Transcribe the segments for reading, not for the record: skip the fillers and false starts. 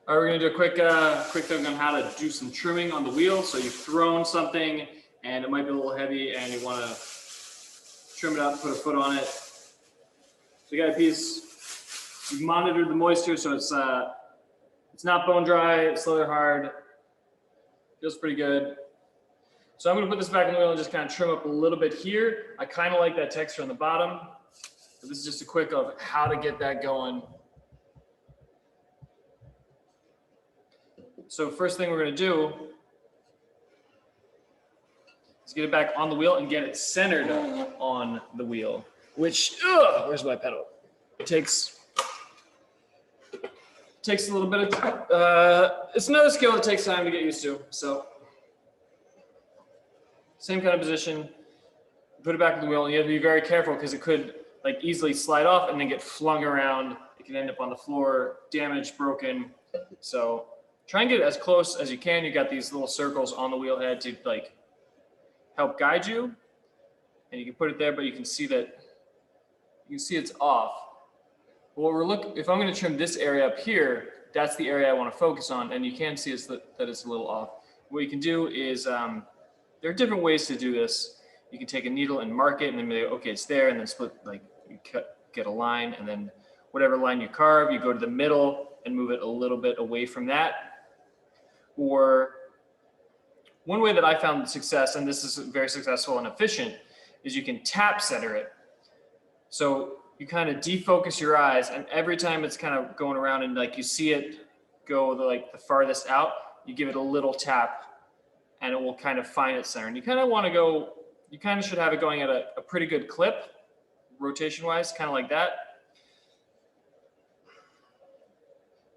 All right, we're gonna do a quick thing on how to do some trimming on the wheel. So you've thrown something and it might be a little heavy and you wanna trim it up, put a foot on it. So you got a piece, you've monitored the moisture so it's not bone dry, it's leather hard, feels pretty good. So I'm gonna put this back on the wheel and just kind of trim up a little bit here. I kind of like that texture on the bottom. But this is just a quick of how to get that going. So first thing we're gonna do is get it back on the wheel and get it centered on the wheel, which, where's my pedal? It takes a little bit of, it's another skill that takes time to get used to. So same kind of position, put it back on the wheel, and you have to be very careful because it could like easily slide off and then get flung around. It can end up on the floor, damaged, broken. So try and get as close as you can. You got these little circles on the wheel head to like help guide you, and you can put it there, but you can see that it's off. What if I'm going to trim this area up here, that's the area I want to focus on, and you can see that it's a little off. What you can do is there are different ways to do this. You can take a needle and mark it, and then be like, okay, it's there, and then split, like you get a line, and then whatever line you carve, you go to the middle and move it a little bit away from that. Or one way that I found success, and this is very successful and efficient, is you can tap center it. So you kind of defocus your eyes, and every time it's kind of going around and like you see it go the farthest out, you give it a little tap and it will kind of find its center. And you kind of should have it going at a pretty good clip, rotation wise, kind of like that.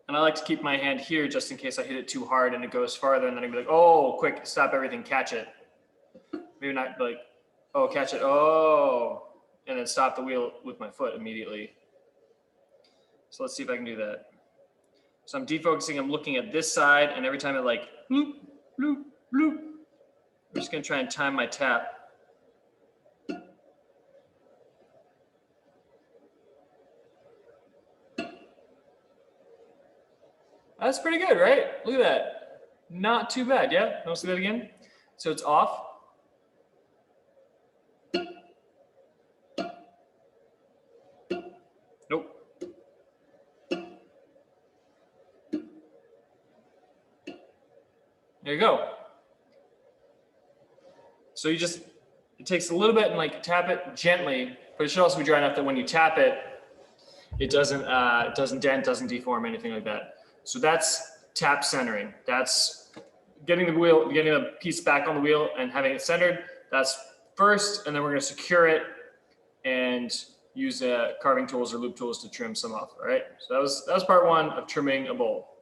And I like to keep my hand here just in case I hit it too hard and it goes farther, and then I'd be like, oh, quick, stop everything, catch it. Maybe not like, oh, catch it, oh, and then stop the wheel with my foot immediately. So let's see if I can do that. So I'm defocusing, I'm looking at this side, and every time it like, bloop, bloop, bloop, I'm just gonna try and time my tap. That's pretty good, right? Look at that. Not too bad, yeah? Want to see that again? So it's off. Nope. There you go. So it takes a little bit and like tap it gently, but it should also be dry enough that when you tap it, it doesn't dent, doesn't deform, anything like that. So that's tap centering. That's getting the piece back on the wheel and having it centered. That's first, and then we're going to secure it and use carving tools or loop tools to trim some off. All right. So that was part one of trimming a bowl.